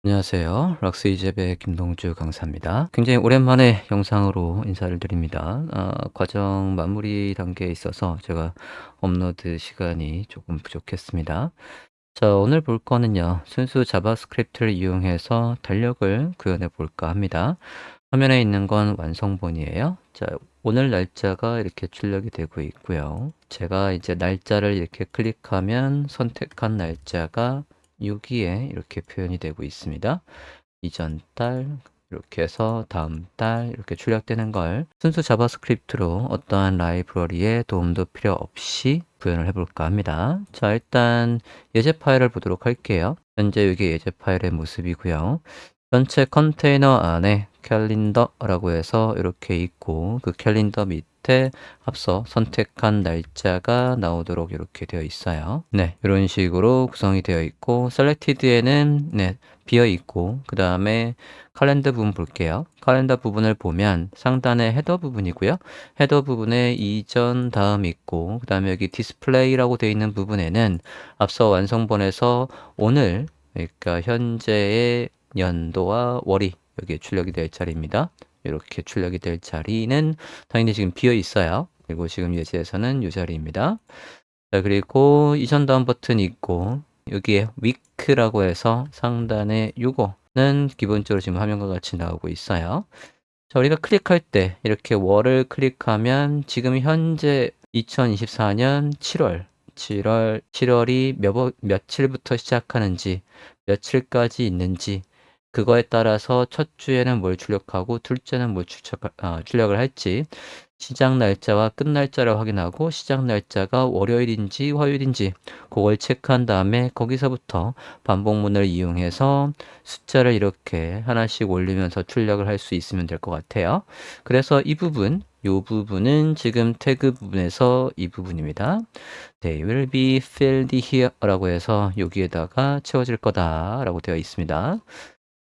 안녕하세요. 락스 이재배 김동주 강사입니다. 굉장히 오랜만에 영상으로 인사를 드립니다. 과정 마무리 단계에 있어서 제가 업로드 시간이 조금 부족했습니다. 자, 오늘 볼 거는요. 순수 자바스크립트를 이용해서 달력을 구현해 볼까 합니다. 화면에 있는 건 완성본이에요. 자, 오늘 날짜가 이렇게 출력이 되고 있고요. 제가 이제 날짜를 이렇게 클릭하면 선택한 날짜가 여기에 이렇게 표현이 되고 있습니다. 이전 달, 이렇게 해서 다음 달 이렇게 출력되는 걸 순수 자바스크립트로 어떠한 라이브러리의 도움도 필요 없이 구현을 해볼까 합니다. 자, 일단 예제 파일을 보도록 할게요. 현재 이게 예제 파일의 모습이고요. 전체 컨테이너 안에 캘린더라고 해서 이렇게 있고 그 캘린더 밑에 앞서 선택한 날짜가 나오도록 이렇게 되어 있어요. 네, 이런 식으로 구성이 되어 있고 셀렉티드에는 비어 있고 그 다음에 칼렌더 부분 볼게요. 칼렌더 부분을 보면 상단에 헤더 부분이고요. 헤더 부분에 이전 다음 있고 그 다음에 여기 디스플레이라고 되어 있는 부분에는 앞서 완성본에서 오늘 그러니까 현재의 연도와 월이 여기에 출력이 될 자리입니다. 이렇게 출력이 될 자리는 당연히 지금 비어 있어요. 그리고 지금 예제에서는 이 자리입니다. 자, 그리고 이전 다음 버튼이 있고 여기에 위크라고 해서 상단에 요거는 기본적으로 지금 화면과 같이 나오고 있어요. 자, 우리가 클릭할 때 이렇게 월을 클릭하면 지금 현재 2024년 7월이 며칠부터 시작하는지 며칠까지 있는지 그거에 따라서 첫 주에는 뭘 출력하고 둘째는 뭘 출력을 할지 시작 날짜와 끝 날짜를 확인하고 시작 날짜가 월요일인지 화요일인지 그걸 체크한 다음에 거기서부터 반복문을 이용해서 숫자를 이렇게 하나씩 올리면서 출력을 할 수 있으면 될 것 같아요. 그래서 이 부분은 지금 태그 부분에서 이 부분입니다. They will be filled here 라고 해서 여기에다가 채워질 거다 라고 되어 있습니다.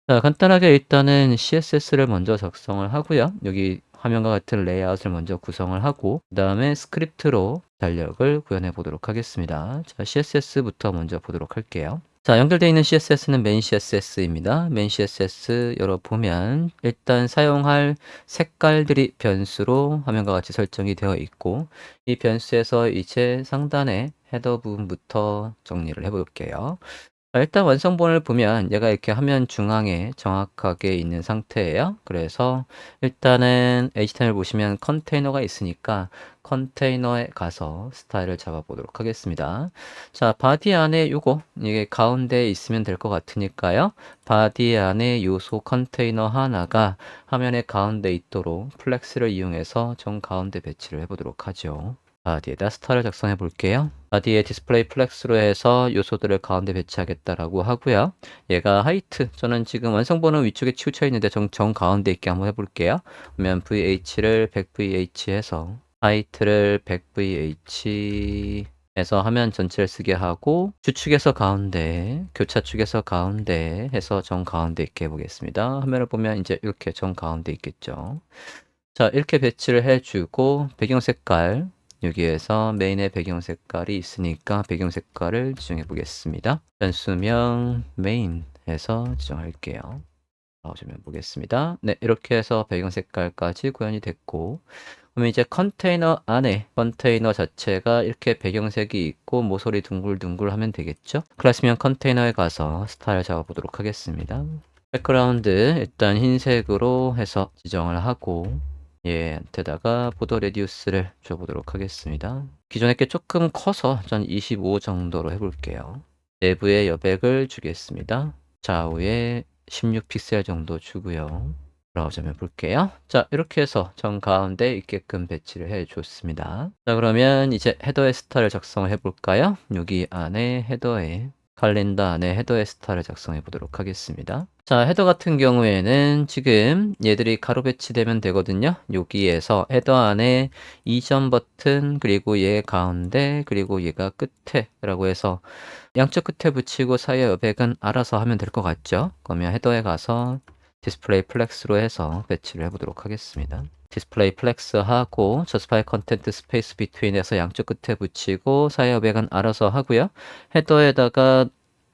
자, 간단하게 일단은 CSS를 먼저 작성을 하고요. 여기 화면과 같은 레이아웃을 먼저 구성을 하고 그 다음에 스크립트로 달력을 구현해 보도록 하겠습니다. 자, CSS부터 먼저 보도록 할게요. 자, 연결되어 있는 CSS는 main CSS입니다. main CSS 열어보면 일단 사용할 색깔들이 변수로 화면과 같이 설정이 되어 있고 이 변수에서 이제 상단에 헤더 부분부터 정리를 해볼게요. 일단 완성본을 보면 얘가 이렇게 화면 중앙에 정확하게 있는 상태예요. 그래서 일단은 HTML 보시면 컨테이너가 있으니까 컨테이너에 가서 스타일을 잡아 보도록 하겠습니다. 자, 바디 안에 이게 가운데에 있으면 될 것 같으니까요. 바디 안에 요소 컨테이너 하나가 화면의 가운데 있도록 플렉스를 이용해서 정 가운데 배치를 해보도록 하죠. 바디에다 스타를 작성해 볼게요. 바디에 디스플레이 플렉스로 해서 요소들을 가운데 배치하겠다라고 하고요. 얘가 하이트, 저는 지금 완성본은 위쪽에 치우쳐 있는데 정 가운데 있게 한번 해볼게요. 그러면 VH를 100VH 해서 하이트를 100VH 해서 화면 전체를 쓰게 하고 주축에서 가운데, 교차축에서 가운데 해서 정 가운데 있게 해보겠습니다. 화면을 보면 이제 이렇게 정 가운데 있겠죠. 자, 이렇게 배치를 해주고 배경 색깔 여기에서 메인의 배경 색깔이 있으니까 배경 색깔을 지정해 보겠습니다. 변수명 메인 해서 지정할게요. 나오시면 보겠습니다. 네, 이렇게 해서 배경 색깔까지 구현이 됐고 그러면 이제 컨테이너 안에 컨테이너 자체가 이렇게 배경색이 있고 모서리 둥글둥글 하면 되겠죠? 클래스명 컨테이너에 가서 스타일 잡아보도록 하겠습니다. 백그라운드 일단 흰색으로 해서 지정을 하고 얘한테다가 보더 레디우스를 줘보도록 하겠습니다. 기존에 게 조금 커서 전 25 정도로 해볼게요. 내부의 여백을 주겠습니다. 좌우에 16픽셀 정도 주고요. 브라우저면 볼게요. 자, 이렇게 해서 정 가운데 있게끔 배치를 해줬습니다. 자, 그러면 이제 헤더의 스타를 작성을 해볼까요? 여기 안에 헤더에 칼렌더 안에 헤더의 스타를 작성해 보도록 하겠습니다. 자, 헤더 같은 경우에는 지금 얘들이 가로 배치되면 되거든요. 여기에서 헤더 안에 이전 버튼 그리고 얘 가운데 그리고 얘가 끝에 라고 해서 양쪽 끝에 붙이고 사이의 여백은 알아서 하면 될 것 같죠? 그러면 헤더에 가서 디스플레이 플렉스로 해서 배치를 해보도록 하겠습니다. 디스플레이 플렉스 하고 저스파이 컨텐트 스페이스 비트윈에서 양쪽 끝에 붙이고 사이 여백은 알아서 하고요. 헤더에다가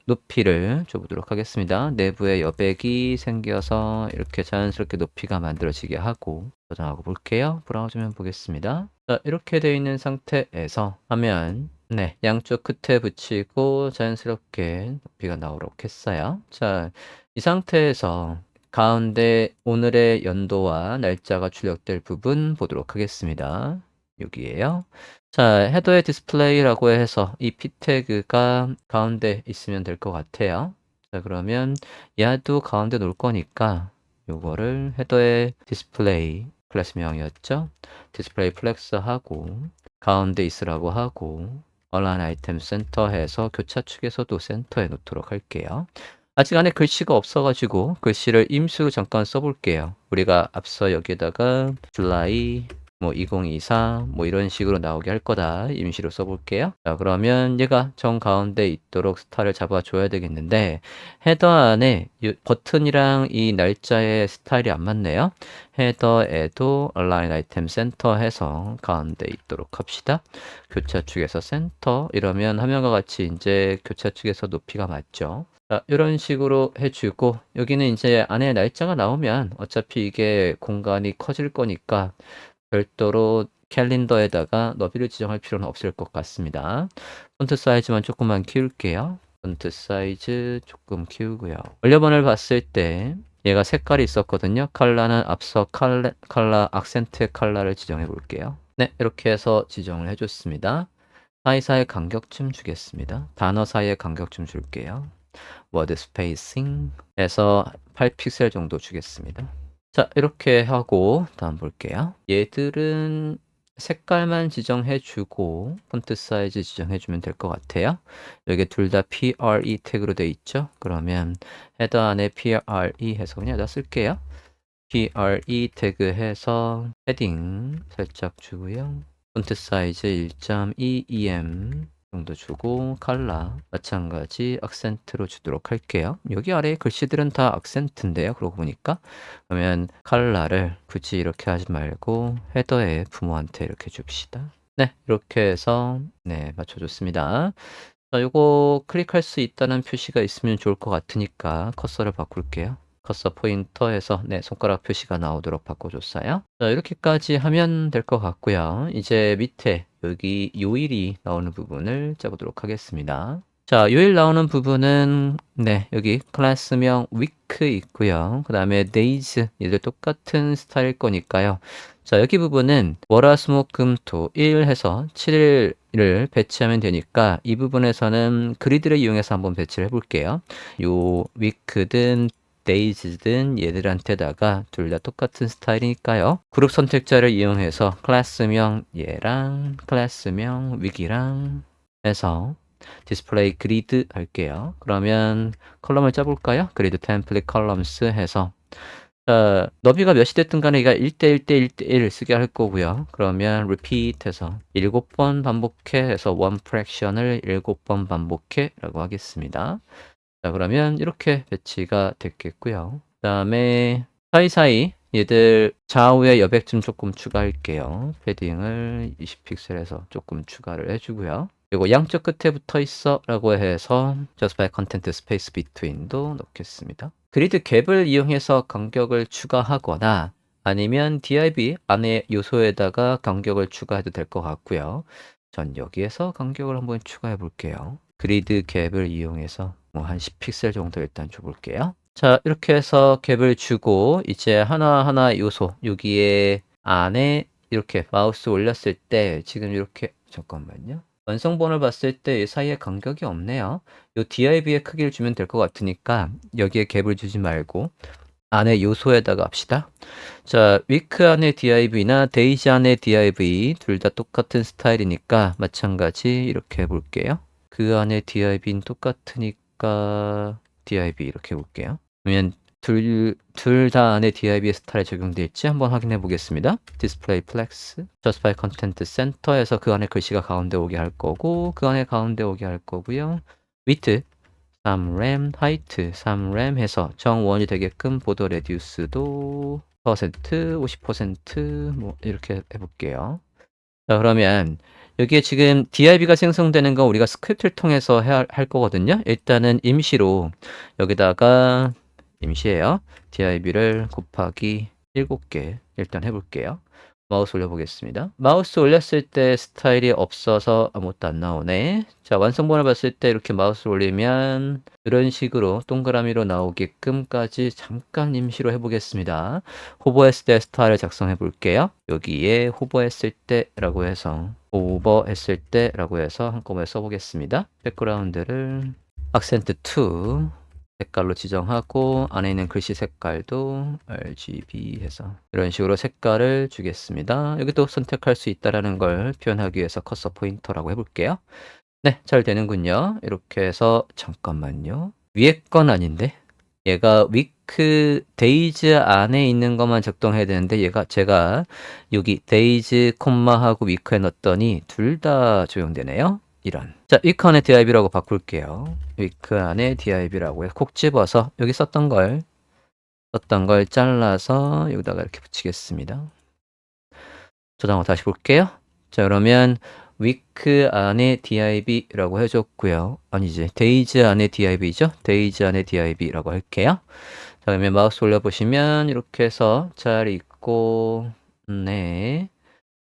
높이를 줘보도록 하겠습니다. 내부에 여백이 생겨서 이렇게 자연스럽게 높이가 만들어지게 하고 저장하고 볼게요. 브라우저면 보겠습니다. 자, 이렇게 되어 있는 상태에서 하면 네, 양쪽 끝에 붙이고 자연스럽게 높이가 나오도록 했어요. 자, 이 상태에서 가운데 오늘의 연도와 날짜가 출력될 부분 보도록 하겠습니다. 여기에요. 자, 헤더의 디스플레이라고 해서 이 p 태그가 가운데 있으면 될 것 같아요. 자, 그러면 얘도 가운데 놓을 거니까 요거를 헤더의 디스플레이 클래스명이었죠. 디스플레이 플렉스 하고 가운데 있으라고 하고 얼라인 아이템 센터 해서 교차 축에서도 센터에 놓도록 할게요. 아직 안에 글씨가 없어가지고 글씨를 임시로 잠깐 써볼게요. 우리가 앞서 여기에다가 줄라이 뭐 2024 뭐 이런 식으로 나오게 할 거다. 임시로 써볼게요. 자, 그러면 얘가 정 가운데 있도록 스타를 잡아줘야 되겠는데 헤더 안에 이 버튼이랑 이 날짜의 스타일이 안 맞네요. 헤더에도 align item center 해서 가운데 있도록 합시다. 교차 축에서 센터 이러면 화면과 같이 이제 교차 축에서 높이가 맞죠. 자, 이런 식으로 해주고 여기는 이제 안에 날짜가 나오면 어차피 이게 공간이 커질 거니까 별도로 캘린더에다가 너비를 지정할 필요는 없을 것 같습니다. 폰트 사이즈만 조금만 키울게요. 폰트 사이즈 조금 키우고요. 원료번을 봤을 때 얘가 색깔이 있었거든요. 컬러는 앞서 컬러 악센트 컬러를 지정해 볼게요. 네, 이렇게 해서 지정을 해줬습니다. 사이사이 간격 좀 주겠습니다. 단어 사이에 간격 좀 줄게요. 워드 스페이싱 해서 8픽셀 정도 주겠습니다. 자, 이렇게 하고 다음 볼게요. 얘들은 색깔만 지정해주고 폰트 사이즈 지정해주면 될 것 같아요. 여기 둘 다 PRE 태그로 되어 있죠. 그러면 헤더 안에 PRE 해서 그냥 여기다 쓸게요. PRE 태그 해서 헤딩 살짝 주고요. 폰트 사이즈 1.2 EM 정도 주고 컬러 마찬가지 악센트로 주도록 할게요. 여기 아래 글씨들은 다 악센트인데요. 그러고 보니까 그러면 컬러를 굳이 이렇게 하지 말고 헤더에 부모한테 이렇게 줍시다. 네, 이렇게 해서 네, 맞춰줬습니다. 자, 요거 클릭할 수 있다는 표시가 있으면 좋을 것 같으니까 커서를 바꿀게요. 커서 포인터에서 네, 손가락 표시가 나오도록 바꿔줬어요. 자, 이렇게까지 하면 될 것 같고요. 이제 밑에 여기 요일이 나오는 부분을 짜보도록 하겠습니다. 자, 요일 나오는 부분은 네, 여기 클래스명 week 있고요. 그 다음에 days 얘들 똑같은 스타일일 거니까요. 자, 여기 부분은 월화수목금토 1 해서 7일을 배치하면 되니까 이 부분에서는 그리드를 이용해서 한번 배치를 해볼게요. 요 week든 days든 얘들한테다가 둘 다 똑같은 스타일이니까요. 그룹 선택자를 이용해서 클래스명 얘랑 클래스명 week이랑 해서 디스플레이 그리드 할게요. 그러면 컬럼을 짜볼까요? 그리드 템플릿 컬럼스 해서 너비가 몇이 됐든 간에 얘가 1대1 대1 쓰게 할 거고요. 그러면 repeat 해서 7번 반복해 해서 one fraction을 7번 반복해 라고 하겠습니다. 자, 그러면 이렇게 배치가 됐겠고요. 그 다음에 사이사이 얘들 좌우에 여백 좀 조금 추가할게요. 패딩을 20픽셀에서 조금 추가를 해주고요. 그리고 양쪽 끝에 붙어 있어 라고 해서 justify content space between도 넣겠습니다. 그리드 갭을 이용해서 간격을 추가하거나 아니면 div 안에 요소에다가 간격을 추가해도 될 것 같고요. 전 여기에서 간격을 한번 추가해 볼게요. 그리드 갭을 이용해서 뭐 한 10픽셀 정도 일단 줘볼게요. 자, 이렇게 해서 갭을 주고 이제 하나하나 요소 여기에 안에 이렇게 마우스 올렸을 때 지금 이렇게 잠깐만요. 완성본을 봤을 때 이 사이에 간격이 없네요. 요 div의 크기를 주면 될 것 같으니까 여기에 갭을 주지 말고 안에 요소에다가 합시다. 자, week 안에 div나 days 안에 div 둘 다 똑같은 스타일이니까 마찬가지 이렇게 해볼게요. 그 안에 div는 똑같으니까 div 이렇게 해볼게요. 그러면 둘 다 안에 div의 스타일에 적용되어 있지 한번 확인해 보겠습니다. display flex, justify content center에서 그 안에 글씨가 가운데 오게 할 거고 그 안에 가운데 오게 할 거고요. width 3램, height 3램 해서 정원이 되게끔 보더 레디우스도 퍼센트, 50%뭐 이렇게 해볼게요. 자, 그러면 여기에 지금 DIB가 생성되는 거 우리가 스크립트를 통해서 해야 할 거거든요. 일단은 임시로 여기다가 임시예요. DIB를 곱하기 7개 일단 해볼게요. 마우스 올려보겠습니다. 마우스 올렸을 때 스타일이 없어서 아무것도 안 나오네. 자, 완성본을 봤을 때 이렇게 마우스를 올리면 이런 식으로 동그라미로 나오게끔까지 잠깐 임시로 해보겠습니다. 호버했을 때 스타일을 작성해 볼게요. 여기에 호버했을 때라고 해서 호버했을 때라고 해서 한꺼번에 써보겠습니다. 백그라운드를 악센트 2 색깔로 지정하고 안에 있는 글씨 색깔도 RGB 해서 이런 식으로 색깔을 주겠습니다. 여기도 선택할 수 있다는 걸 표현하기 위해서 커서 포인터라고 해볼게요. 네, 잘 되는군요. 이렇게 해서 잠깐만요. 위에 건 아닌데 얘가 위크 데이즈 안에 있는 것만 작동해야 되는데 제가 여기 데이즈 콤마하고 위크에 넣었더니 둘 다 적용되네요. 이런. 자, 위크 안에 div라고 바꿀게요. 위크 안에 div라고 해서 콕 집어서 여기 썼던 걸 잘라서 여기다가 이렇게 붙이겠습니다. 저장하고 다시 볼게요. 자, 그러면 위크 안에 div라고 해줬고요. 아니지, 데이즈 안에 div죠. 데이즈 안에 div라고 할게요. 자, 그러면 마우스 올려보시면 이렇게 해서 잘 있고, 네.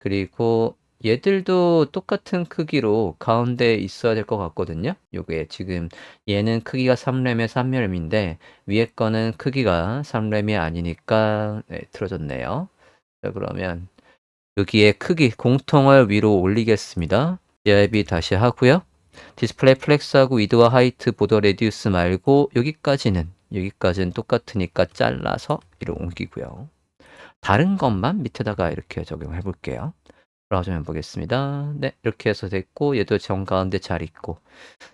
그리고 얘들도 똑같은 크기로 가운데 있어야 될 것 같거든요. 요게 지금 얘는 크기가 3램에 3램인데 위에 거는 크기가 3램이 아니니까 네, 틀어졌네요. 자, 그러면 여기에 크기 공통을 위로 올리겠습니다. DIB 다시 하고요. 디스플레이 플렉스하고 위드와 하이트 보더 레디우스 말고 여기까지는 똑같으니까 잘라서 위로 옮기고요. 다른 것만 밑에다가 이렇게 적용해 볼게요. 브라우저 해 보겠습니다. 네, 이렇게 해서 됐고 얘도 정 가운데 잘 있고.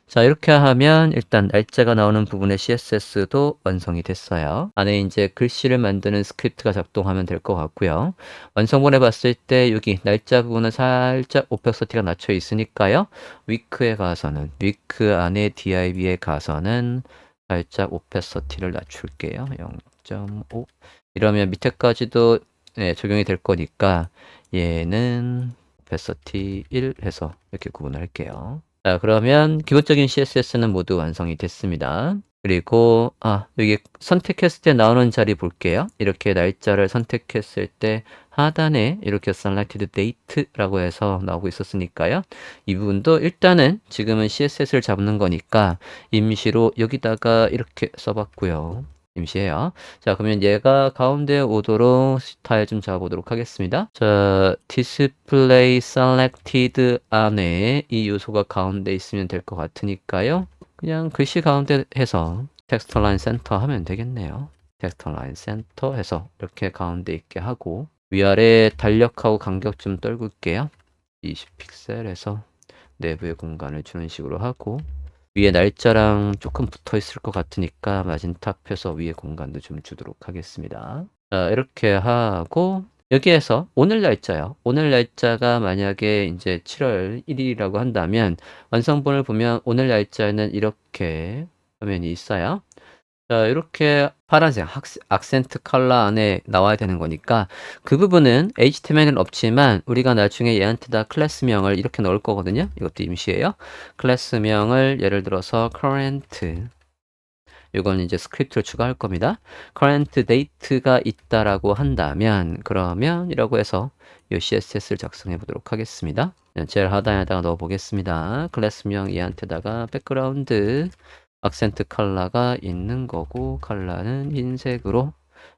자, 이렇게 하면 일단 날짜가 나오는 부분의 CSS도 완성이 됐어요. 안에 이제 글씨를 만드는 스크립트가 작동하면 될 것 같고요. 완성본에 봤을 때 여기 날짜 부분은 살짝 오펙서티가 낮춰 있으니까요. 위크에 가서는 위크 안에 div에 가서는 살짝 오펙서티를 낮출게요. 0.5 이러면 밑에까지도 네, 적용이 될 거니까 얘는 오펙서티 1 해서 이렇게 구분할게요. 자, 그러면 기본적인 CSS는 모두 완성이 됐습니다. 그리고 여기 선택했을 때 나오는 자리 볼게요. 이렇게 날짜를 선택했을 때 하단에 이렇게 selected date라고 해서 나오고 있었으니까요. 이 부분도 일단은 지금은 CSS를 잡는 거니까 임시로 여기다가 이렇게 써봤고요. 임시해요. 자, 그러면 얘가 가운데 오도록 스타일 좀 잡아보도록 하겠습니다. 자, display selected 안에 이 요소가 가운데 있으면 될 것 같으니까요. 그냥 글씨 가운데 해서 텍스트 라인 센터 하면 되겠네요. 텍스트 라인 센터 해서 이렇게 가운데 있게 하고 위아래 달력하고 간격 좀 떨굴게요. 20픽셀에서 내부의 공간을 주는 식으로 하고 위에 날짜랑 조금 붙어 있을 것 같으니까 마진 탑에서 위에 공간도 좀 주도록 하겠습니다. 자, 이렇게 하고 여기에서 오늘 날짜요. 오늘 날짜가 만약에 이제 7월 1일이라고 한다면 완성본을 보면 오늘 날짜에는 이렇게 화면이 있어요. 자, 이렇게 파란색 악센트 컬러 안에 나와야 되는 거니까 그 부분은 HTML은 없지만 우리가 나중에 얘한테다 클래스명을 이렇게 넣을 거거든요. 이것도 임시예요. 클래스명을 예를 들어서 current 이건 이제 스크립트를 추가할 겁니다. current date가 있다라고 한다면 그러면 이라고 해서 이 CSS를 작성해 보도록 하겠습니다. 제일 하단에다가 넣어 보겠습니다. 클래스명 얘한테다가 백그라운드 악센트 컬러가 있는 거고 컬러는 흰색으로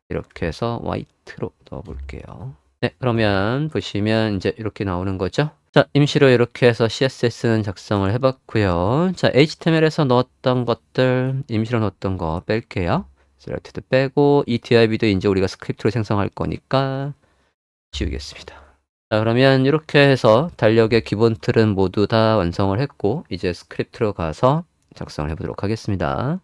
이렇게 해서 화이트로 넣어 볼게요. 네, 그러면 보시면 이제 이렇게 나오는 거죠. 자, 임시로 이렇게 해서 CSS는 작성을 해봤고요. 자, HTML에서 넣었던 것들 임시로 넣었던 거 뺄게요. 셀렉트도 빼고 이 div도 이제 우리가 스크립트로 생성할 거니까 지우겠습니다. 자, 그러면 이렇게 해서 달력의 기본 틀은 모두 다 완성을 했고 이제 스크립트로 가서 작성을 해보도록 하겠습니다.